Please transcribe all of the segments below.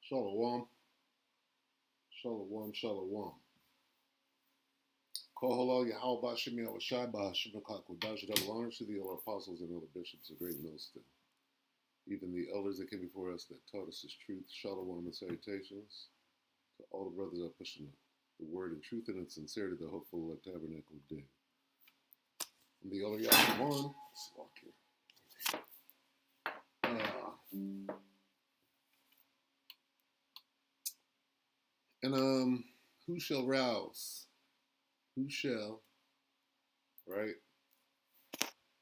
Shalom, shalom, shalom. Koholol Yahweh Bashim Yahushai Bahashim Kakwadash double honors to the elder apostles and other bishops of great millstone, even the elders that came before us that taught us his truth. Shalom and salutations to all the brothers that are pushing the word and truth and in sincerity, the hopeful tabernacle day. I'm the elder Yahweh. Let's walk here. And who shall rouse? Who shall, right?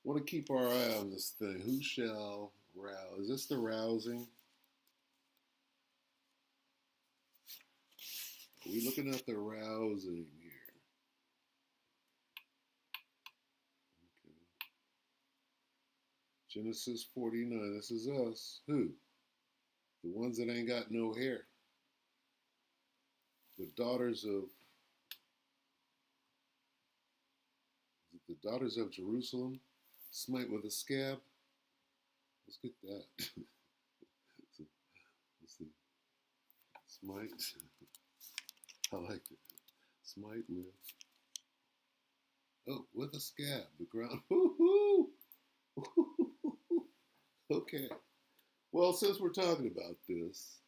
Want to keep our eye on this thing. Who shall rouse? Is this the rousing? Are we looking at the rousing here? Okay. Genesis 49. This is us. Who? The ones that ain't got no hair. The daughters of, is it the daughters of Jerusalem? Smite with a scab. Let's get that. Let's see. Smite. I like it. Smite with a scab. The ground. Woo-hoo! Okay. Well, since we're talking about this,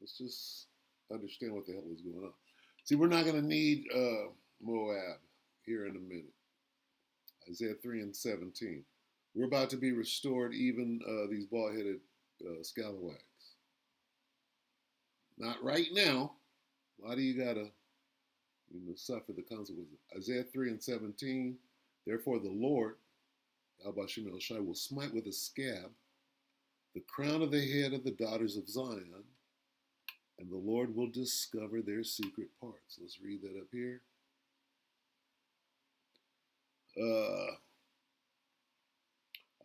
let's just understand what the hell is going on. See, we're not going to need Moab here in a minute. Isaiah 3 and 17. We're about to be restored, even these bald-headed scalawags. Not right now. Why do you gotta, suffer the consequences? Isaiah 3 and 17. Therefore, the Lord, Al-Bashim El-Shai, will smite with a scab the crown of the head of the daughters of Zion, and the Lord will discover their secret parts. Let's read that up here.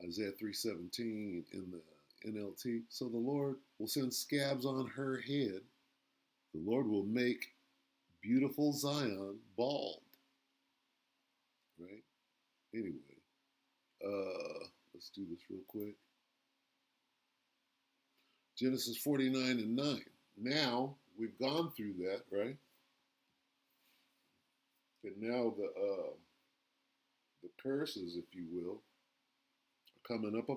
Isaiah 3:17 in the NLT. So the Lord will send scabs on her head. The Lord will make beautiful Zion bald. Right? Anyway, let's do this real quick. Genesis 49 and 9. Now, we've gone through that, right? And now the curses, if you will, are coming up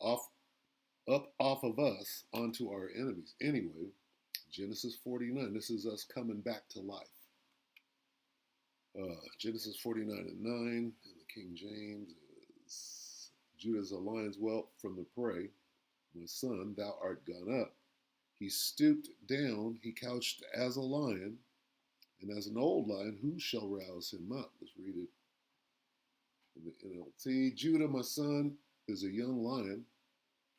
off of us onto our enemies. Anyway, Genesis 49. This is us coming back to life. Genesis 49 and 9 in the King James is Judah's a lion's whelp from the prey. My son, thou art gone up. He stooped down, he couched as a lion, and as an old lion, who shall rouse him up? Let's read it in the NLT. Judah, my son, is a young lion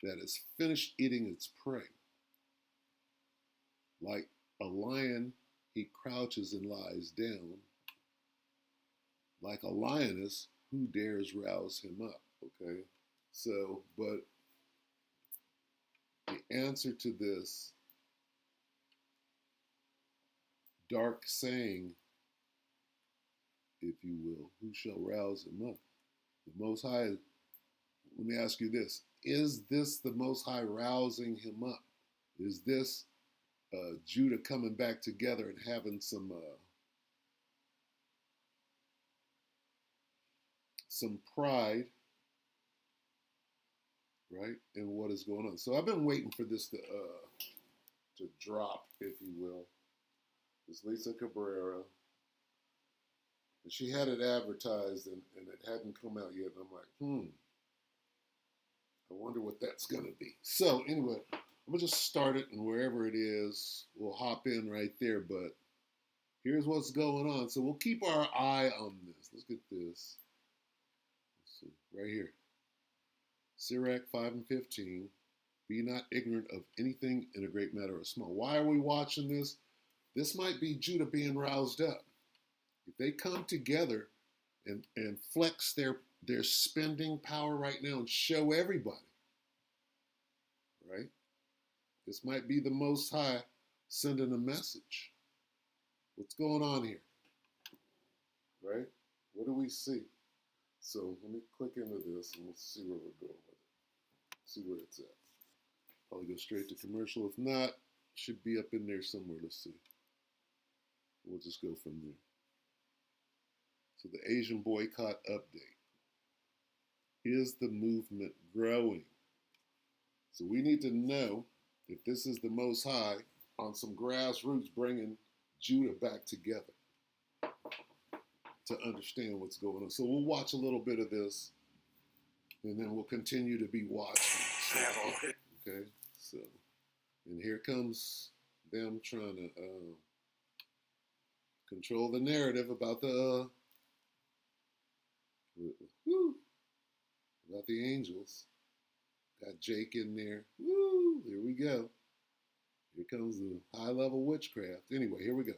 that has finished eating its prey. Like a lion, he crouches and lies down. Like a lioness, who dares rouse him up? Okay, so, but the answer to this dark saying, if you will, who shall rouse him up? The Most High, let me ask you this. Is this the Most High rousing him up? Is this Judah coming back together and having some pride, right, in what is going on? So I've been waiting for this to drop, if you will. This Lisa Cabrera, and she had it advertised, and it hadn't come out yet. And I'm like, I wonder what that's going to be. So anyway, I'm going to just start it, and wherever it is, we'll hop in right there. But here's what's going on. So we'll keep our eye on this. Let's get this. Let's see, right here. Sirach 5 and 15. Be not ignorant of anything in a great matter or small. Why are we watching this? This might be Judah being roused up. If they come together and flex their spending power right now and show everybody, right? This might be the Most High sending a message. What's going on here? Right? What do we see? So let me click into this and we'll see where we're going with it. See where it's at. Probably go straight to commercial. If not, should be up in there somewhere. Let's see. We'll just go from there. So the Asian boycott update. Is the movement growing? So we need to know if this is the Most High on some grassroots bringing Judah back together to understand what's going on. So we'll watch a little bit of this, and then we'll continue to be watching. Okay, so, and here comes them trying to control the narrative about the about the angels. Got Jake in there. Woo! Here we go. Here comes the high-level witchcraft. Anyway, here we go.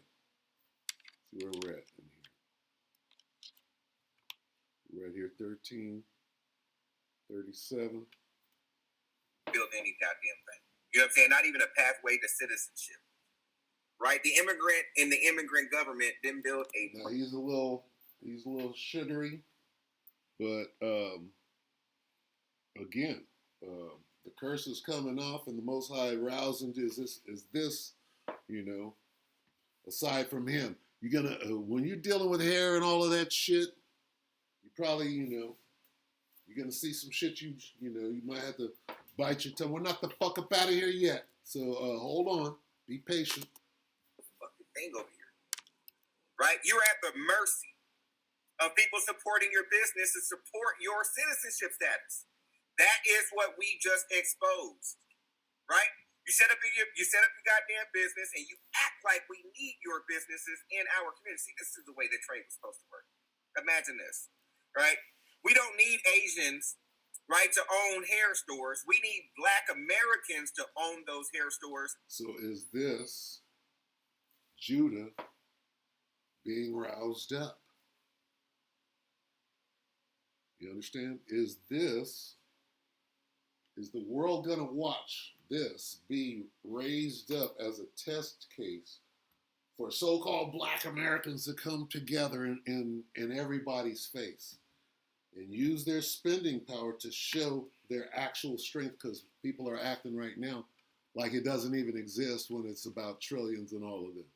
See where we're at in here. We're right here, 1337. Build any goddamn thing. You know what I'm saying? Not even a pathway to citizenship. Right? The immigrant in the immigrant government didn't build a... Now, he's a little sugary, but again, the curse is coming off, and the Most High rousing is this, you know, aside from him. You're gonna when you're dealing with hair and all of that shit, you probably, you know, you're gonna see some shit you know, you might have to bite your tongue. We're not the fuck up out of here yet, so hold on, be patient. Fucking thing over here, right? You're at the mercy of people supporting your business to support your citizenship status. That is what we just exposed, right? You set up your goddamn business, and you act like we need your businesses in our community. See, this is the way that trade was supposed to work. Imagine this, right? We don't need Asians, right, to own hair stores. We need Black Americans to own those hair stores. So is this Judah being roused up? You understand? Is the world going to watch this be raised up as a test case for so-called Black Americans to come together in everybody's face and use their spending power to show their actual strength? Because people are acting right now like it doesn't even exist when it's about trillions and all of this.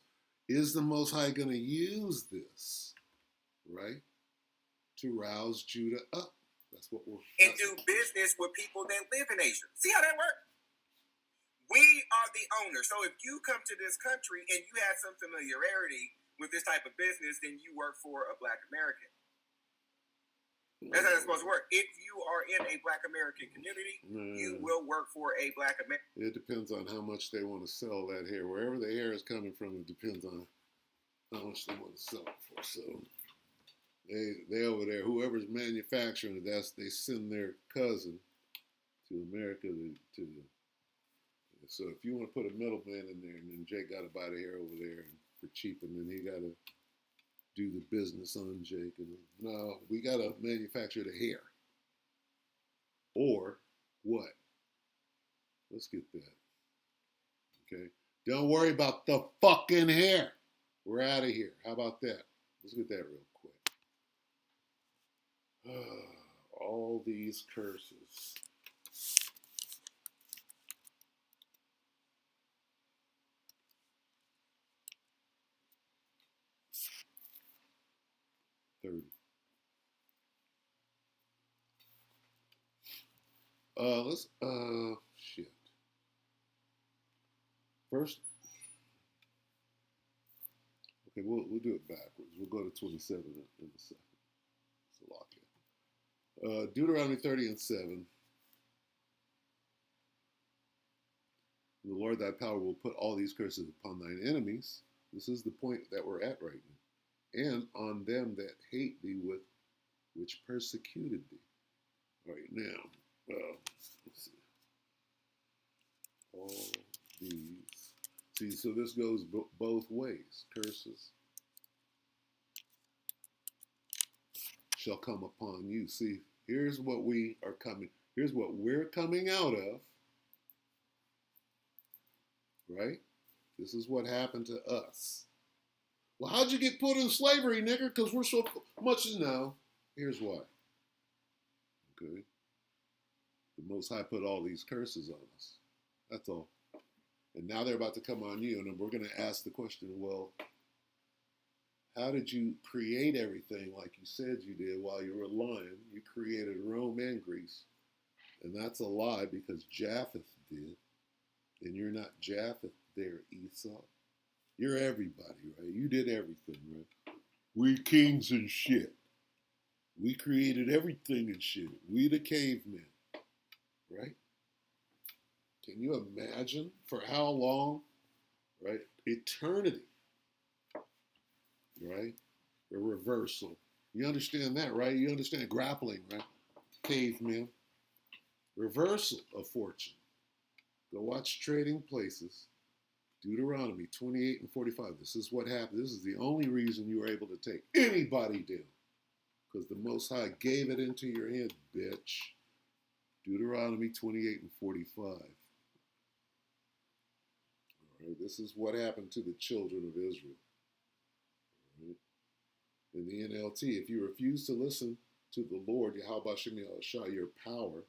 Is the Most High going to use this, right, to rouse Judah up? That's what we're... And do business with people that live in Asia. See how that works? We are the owner. So if you come to this country and you have some familiarity with this type of business, then you work for a Black American. That's how it's supposed to work. If you are in a Black American community, you will work for a Black American. It depends on how much they want to sell that hair. Wherever the hair is coming from, it depends on how much they want to sell it for. So they over there, whoever's manufacturing it, they send their cousin to America to so if you want to put a middleman in there, and then Jake got to buy the hair over there for cheap, and then he got to do the business on Jake. And no, we got to manufacture the hair. Or what? Let's get that. Okay? Don't worry about the fucking hair. We're out of here. How about that? Let's get that real quick. All these curses. Shit. First, okay, we'll do it backwards. We'll go to 27 in a second. It's a lot here. Deuteronomy 30 and 7. The Lord thy power will put all these curses upon thine enemies. This is the point that we're at right now. And on them that hate thee with which persecuted thee. All right, now, let's see. All these. See, so this goes both ways. Curses shall come upon you. See, here's what here's what we're coming out of. Right? This is what happened to us. Well, how'd you get put in slavery, nigger? Because we're so much now. Here's why. Okay? The Most High put all these curses on us. That's all. And now they're about to come on you, and we're going to ask the question, well, how did you create everything like you said you did while you were lying? You created Rome and Greece. And that's a lie because Japheth did. And you're not Japheth there, Esau. You're everybody, right? You did everything, right? We kings and shit. We created everything and shit. We the cavemen, right? Can you imagine for how long, right? Eternity, right? A reversal. You understand that, right? You understand grappling, right? Cavemen. Reversal of fortune. Go watch Trading Places. Deuteronomy 28 and 45. This is what happened. This is the only reason you were able to take anybody down. Because the Most High gave it into your hand, bitch. Deuteronomy 28 and 45. All right, this is what happened to the children of Israel. All right. In the NLT, if you refuse to listen to the Lord, Yahweh Shem Yahushua, your power,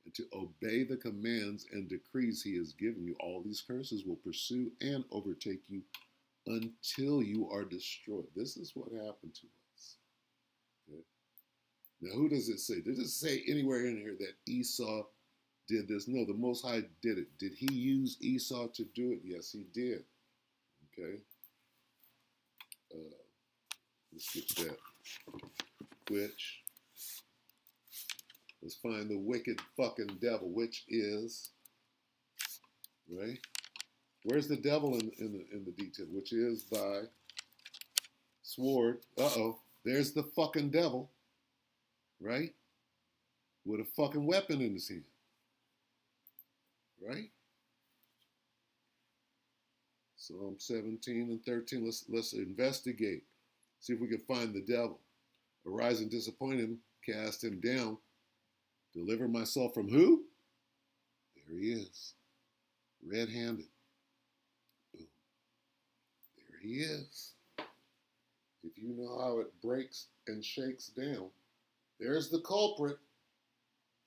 and to obey the commands and decrees he has given you, all these curses will pursue and overtake you until you are destroyed. This is what happened to us. Okay? Now, who does it say? Does it say anywhere in here that Esau did this? No, the Most High did it. Did he use Esau to do it? Yes, he did. Okay? Let's get that. Which, let's find the wicked fucking devil, which is, right? Where's the devil in the detail? Which is thy sword. There's the fucking devil, right? With a fucking weapon in his hand, right? Psalm 17 and 13. Let's investigate. See if we can find the devil. Arise and disappoint him, cast him down. Deliver myself from who? There he is. Red-handed. Boom. There he is. If you know how it breaks and shakes down, there's the culprit,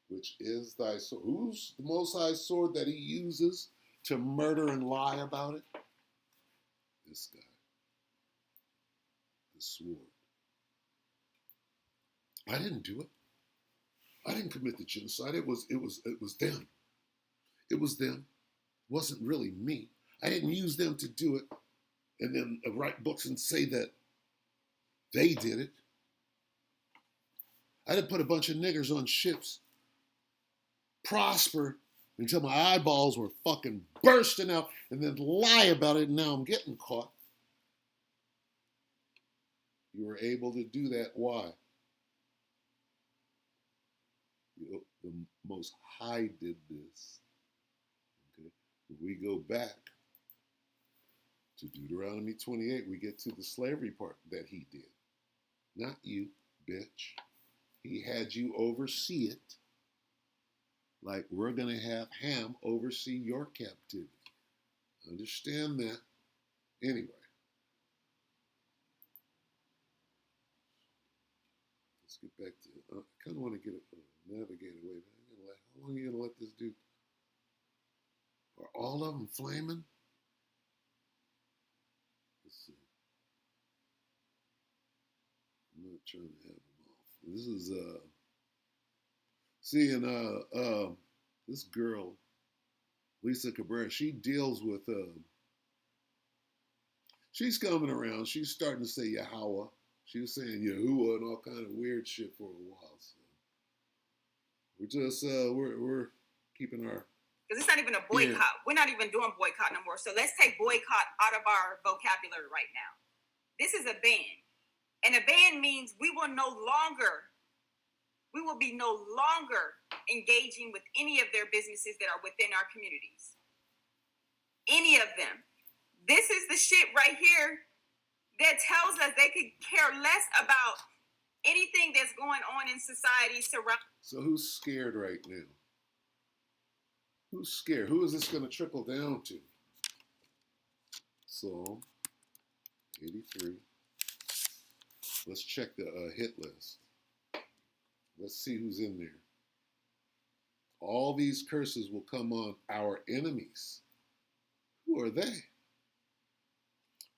which is thy sword. Who's the Most High sword that he uses to murder and lie about it? This guy. The sword. I didn't do it. I didn't commit the genocide. It was them. It was them. It wasn't really me. I didn't use them to do it and then write books and say that they did it. I didn't put a bunch of niggers on ships, prosper until my eyeballs were fucking bursting out, and then lie about it, and now I'm getting caught. You were able to do that. Why? The Most High did this. Okay? If we go back to Deuteronomy 28, we get to the slavery part that he did. Not you, bitch. He had you oversee it, like we're going to have Ham oversee your captivity. Understand that? Anyway. Let's get back to it. I kind of want to get navigate away. How long are you going to let this dude? Are all of them flaming? Let's see. I'm not trying to have them off. This is seeing this girl, Lisa Cabrera. She deals with she's coming around. She's starting to say Yahweh. She was saying Yahuwah and all kind of weird shit for a while. So we're just we're keeping our. Because it's not even a boycott. Yeah. We're not even doing boycott no more. So let's take boycott out of our vocabulary right now. This is a ban. And a ban means we will be no longer engaging with any of their businesses that are within our communities. Any of them. This is the shit right here that tells us they could care less about anything that's going on in society surrounding. So who's scared right now? Who's scared? Who is this going to trickle down to? Psalm 83. Let's check the hit list. Let's see who's in there. All these curses will come on our enemies Who are they?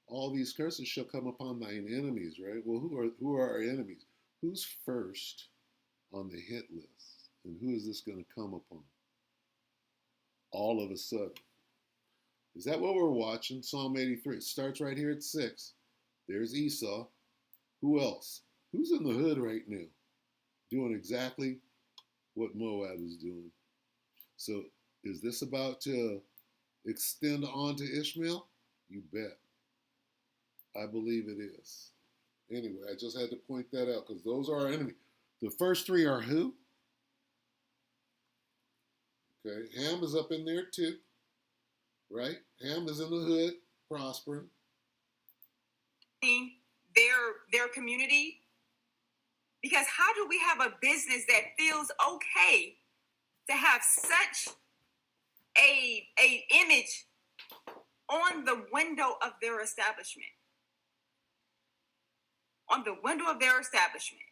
All these curses shall come upon thine enemies, right? Well, who are our enemies? Who's first on the hit list? And who is this going to come upon? All of a sudden. Is that what we're watching? Psalm 83. It starts right here at 6. There's Esau. Who else? Who's in the hood right now? Doing exactly what Moab is doing. So is this about to extend on to Ishmael? You bet. I believe it is. Anyway, I just had to point that out because those are our enemies. The first three are who? Okay, Ham is up in there too, right? Ham is in the hood, prospering. Their community, because how do we have a business that feels okay to have such a image on the window of their establishment? On the window of their establishment.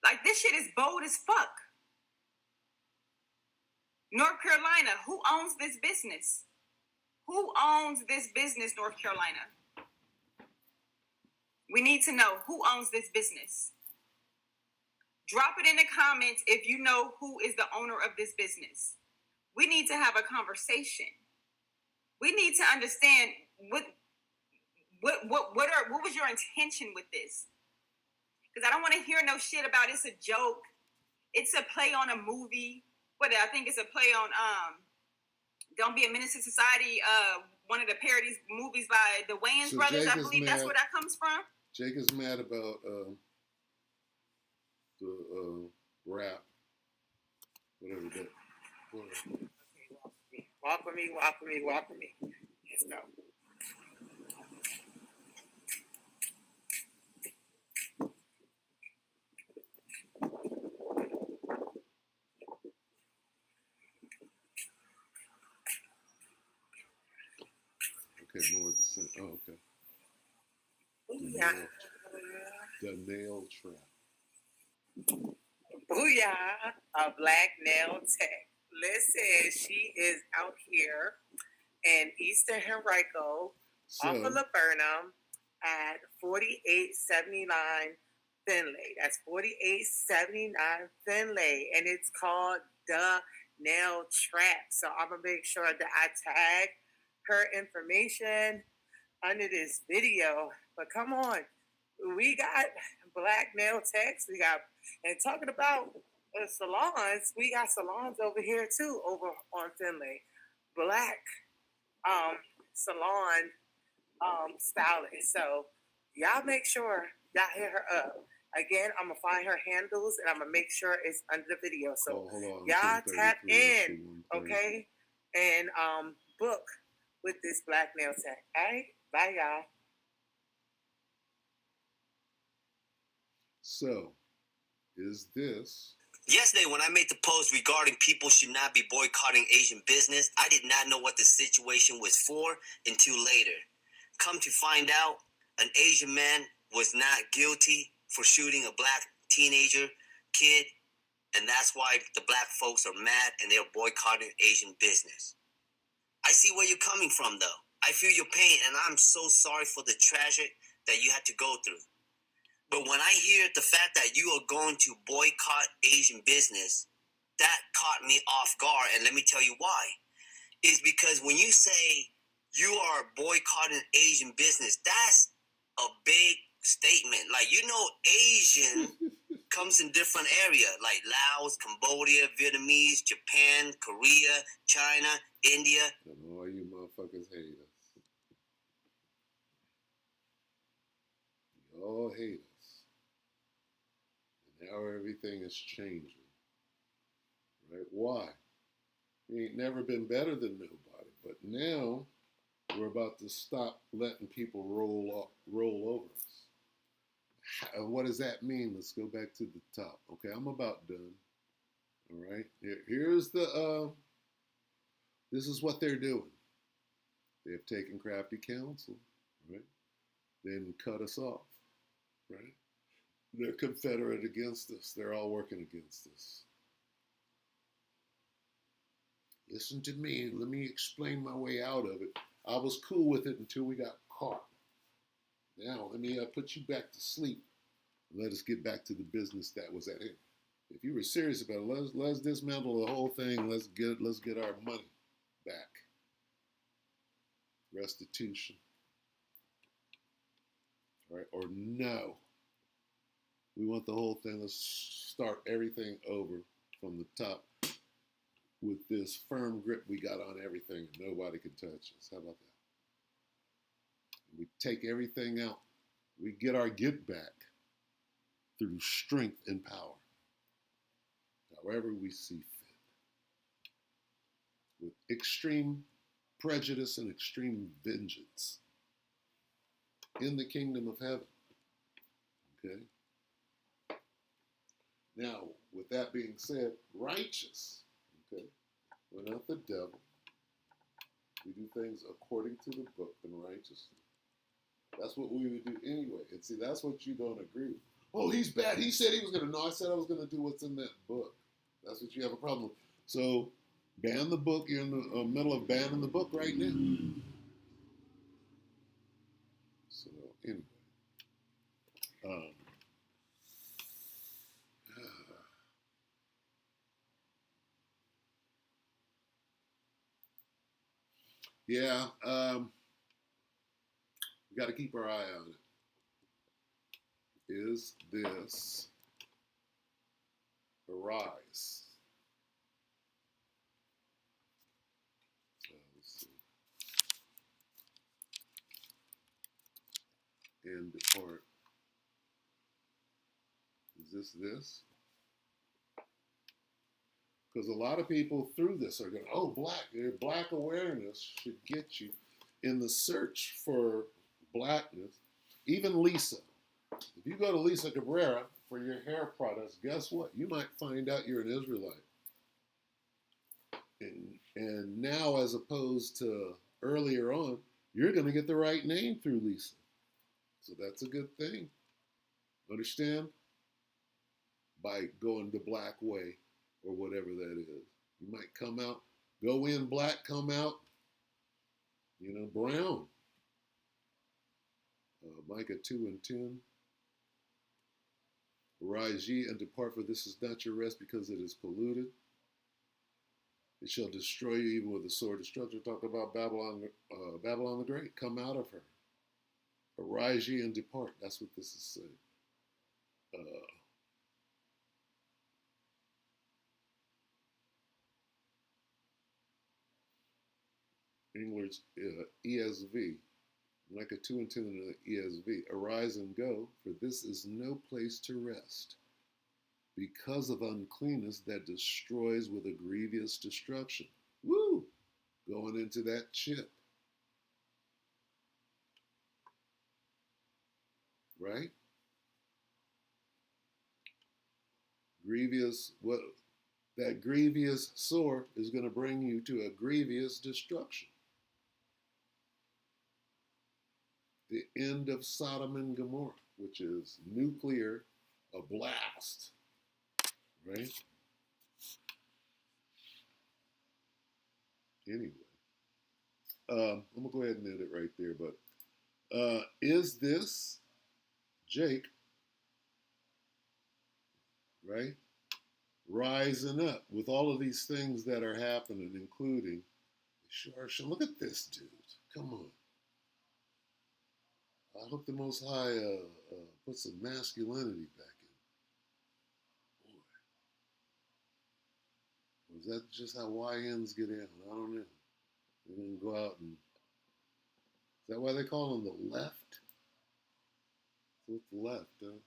Like, this shit is bold as fuck. North Carolina, who owns this business? Who owns this business, North Carolina? We need to know who owns this business. Drop it in the comments if you know who is the owner of this business. We need to have a conversation. We need to understand what was your intention with this? Because I don't want to hear no shit about it's a joke. It's a play on a movie. I think it's a play on Don't Be a Menace to Society, one of the parodies movies by the Wayans brothers. I believe that's where that comes from. Jake is mad about the rap. Whatever that. Okay, walk with me. Let's go. Okay, more of the same. Oh, okay. The nail trap. Booyah, a black nail tech. Listen, she is out here in Eastern Henrico, off of Laburnum, at 4879 Finlay. That's 4879 Finlay, and it's called The Nail Trap. So I'm gonna make sure that I tag her information under this video. But come on, we got black nail techs. We got, and talking about salons, we got salons over here too, over on Finlay. Black salon stylist. So y'all make sure y'all hit her up. Again, I'm gonna find her handles and I'm gonna make sure it's under the video. So y'all tap in, okay, and book with this black nail tech. All right, bye y'all. So, is this? Yesterday, when I made the post regarding people should not be boycotting Asian business, I did not know what the situation was for until later. Come to find out, an Asian man was not guilty for shooting a black teenager kid, and that's why the black folks are mad and they're boycotting Asian business. I see where you're coming from, though. I feel your pain, and I'm so sorry for the tragedy that you had to go through. But when I hear the fact that you are going to boycott Asian business, that caught me off guard. And let me tell you why. It's because when you say you are boycotting Asian business, that's a big statement. Like, Asian comes in different areas, like Laos, Cambodia, Vietnamese, Japan, Korea, China, India. I know why you motherfuckers hate us. You all hate us. And now everything is changing. Right? Why? We ain't never been better than nobody. But now we're about to stop letting people roll over us. What does that mean? Let's go back to the top. Okay, I'm about done. All right. Here's the this is what they're doing. They have taken crafty counsel, right? Then cut us off, right? They're confederate against us. They're all working against us. Listen to me. Let me explain my way out of it. I was cool with it until we got caught. Now, let me put you back to sleep. Let us get back to the business that was at hand. If you were serious about it, let's dismantle the whole thing. Let's get our money back. Restitution. All right? Or no. We want the whole thing. Let's start everything over from the top with this firm grip we got on everything. Nobody can touch us. How about that? We take everything out. We get our get back through strength and power, however we see fit, with extreme prejudice and extreme vengeance in the kingdom of heaven. Okay? Now, with that being said, righteous. Okay? We're not the devil. We do things according to the book and righteously. That's what we would do anyway. And see, that's what you don't agree with. Oh, he's bad. He said he was going to. No, I said I was going to do what's in that book. That's what you have a problem with. So, ban the book. You're in the middle of banning the book right now. So, anyway. Yeah, we got to keep our eye on it. Is this a rise? Let's see. And depart. Is this? Because a lot of people through this are going, oh, black awareness should get you in the search for blackness. Even Lisa. If you go to Lisa Cabrera for your hair products, guess what? You might find out you're an Israelite. And now, as opposed to earlier on, you're going to get the right name through Lisa. So that's a good thing. Understand? By going the black way or whatever that is. You might come out, go in black, come out, brown. Micah 2:10. Arise ye and depart, for this is not your rest, because it is polluted. It shall destroy you even with the sword of destruction. Talk about Babylon the Great. Come out of her. Arise ye and depart. That's what this is saying. English ESV. Micah 2:10 in the ESV. Arise and go, for this is no place to rest, because of uncleanness that destroys with a grievous destruction. Woo! Going into that chip. Right? That grievous sore is going to bring you to a grievous destruction. The end of Sodom and Gomorrah, which is nuclear, a blast. Right? Anyway, I'm going to go ahead and end it right there. But is this Jake, right, rising up with all of these things that are happening, including, sure, look at this dude. Come on. I hope the Most High puts some masculinity back in. Boy. Or is that just how YNs get in? I don't know. They're going to go out and... Is that why they call them the left? What's the left, huh?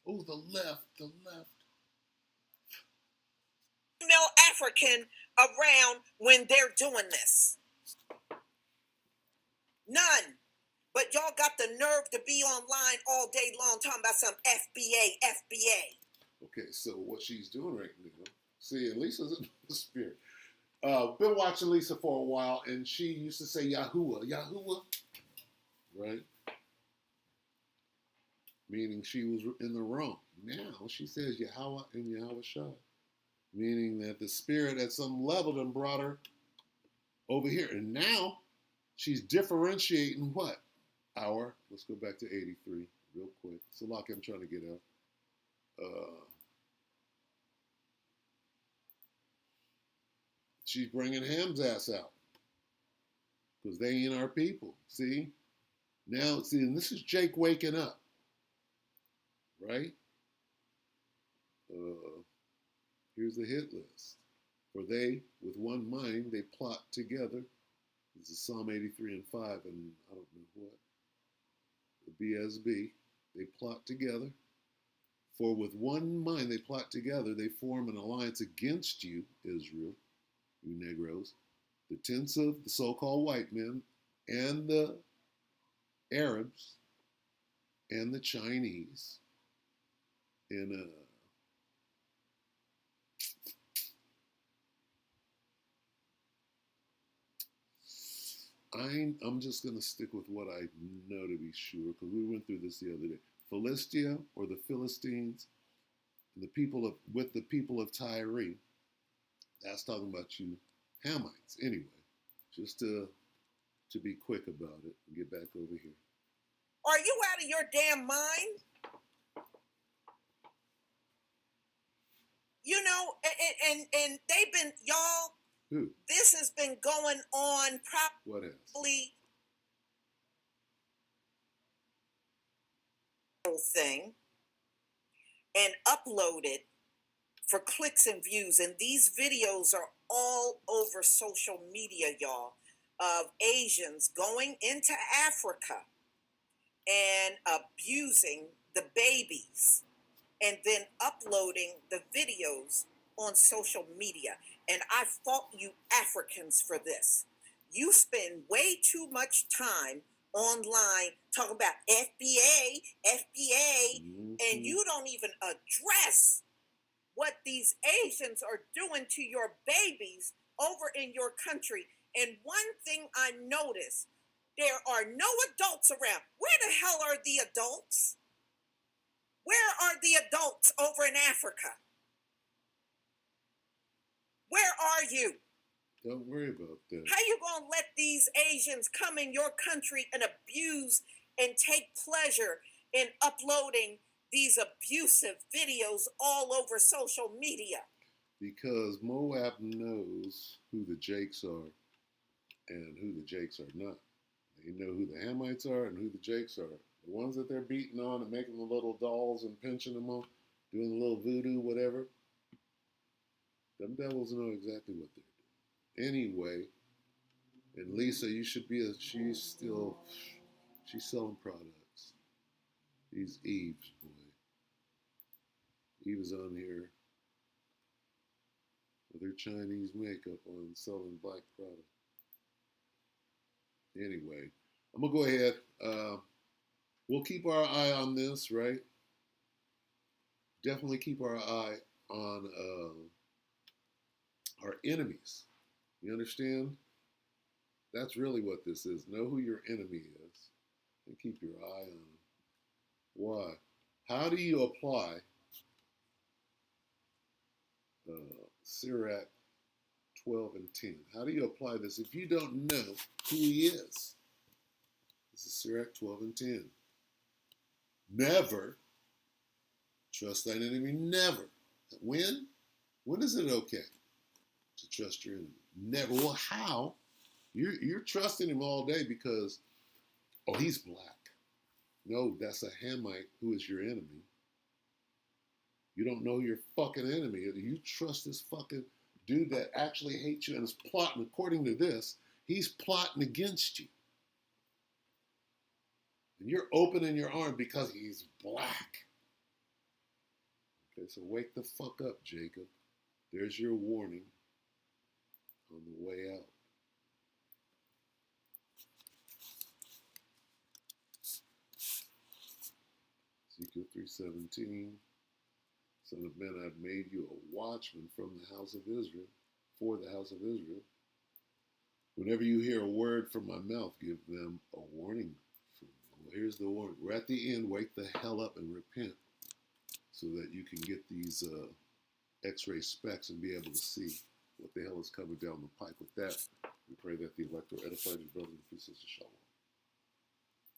Oh, the left. No African around when they're doing this. None. But y'all got the nerve to be online all day long talking about some FBA. Okay, so what she's doing right now, see, and Lisa's in the spirit. Been watching Lisa for a while, and she used to say Yahuwah, right? Meaning she was in the wrong. Now she says Yahweh and Yahweh Shai. meaning that the spirit at some level done brought her over here. And now she's differentiating what? Let's go back to 83 real quick. It's a lot I'm trying to get out. She's bringing Ham's ass out because they ain't our people. See? Now, and this is Jake waking up, right? Here's the hit list. For they, with one mind, they plot together. This is Psalm 83 and 5, and I don't know what. The BSB. They plot together. For with one mind they plot together, they form an alliance against you, Israel, you Negroes, the tents of the so-called white men, and the Arabs, and the Chinese, and I'm just going to stick with what I know to be sure, because we went through this the other day. Philistia, or the Philistines, and with the people of Tyre. That's talking about you Hamites. Anyway, just to be quick about it and get back over here. Are you out of your damn mind? You know, and they've been, y'all, Who? this has been going on What else? probably thing and uploaded for clicks and views. And these videos are all over social media, y'all, of Asians going into Africa and abusing the babies and then uploading the videos on social media. And I fault you Africans for this. You spend way too much time online talking about FBA, and you don't even address what these Asians are doing to your babies over in your country. And one thing I noticed, there are no adults around. Where the hell are the adults? Where are the adults over in Africa? Where are you? Don't worry about that. How you gonna let these Asians come in your country and abuse and take pleasure in uploading these abusive videos all over social media? Because Moab knows who the Jakes are and who the Jakes are not. They know who the Hamites are and who the Jakes are. The ones that they're beating on and making the little dolls and pinching them on, doing a little voodoo, whatever. Them devils know exactly what they're doing. Anyway, and Lisa, you should be she's selling products. She's Eve's boy. Eve is on here with her Chinese makeup on, selling black products. Anyway, I'm gonna go ahead. We'll keep our eye on this, right? Definitely keep our eye on our enemies. You understand? That's really what this is. Know who your enemy is and keep your eye on them. Why? How do you apply Sirach 12 and 10? How do you apply this if you don't know who he is? This is Sirach 12 and 10. Never trust thine enemy. Never. When? When is it okay to trust your enemy? Never. Well, how? You're trusting him all day because, oh, he's black. No, that's a Hamite who is your enemy. You don't know your fucking enemy. You trust this fucking dude that actually hates you and is plotting, according to this, he's plotting against you. And you're opening your arm because he's black. Okay, so wake the fuck up, Jacob. There's your warning on the way out. Ezekiel 3:17. Son of man, I've made you a watchman from the house of Israel, for the house of Israel. Whenever you hear a word from my mouth, give them a warning. Well, here's the warning. We're at the end. Wake the hell up and repent so that you can get these X-ray specs and be able to see what the hell is coming down the pipe. With that, we pray that the elector edifies your brothers and sisters. Shalom.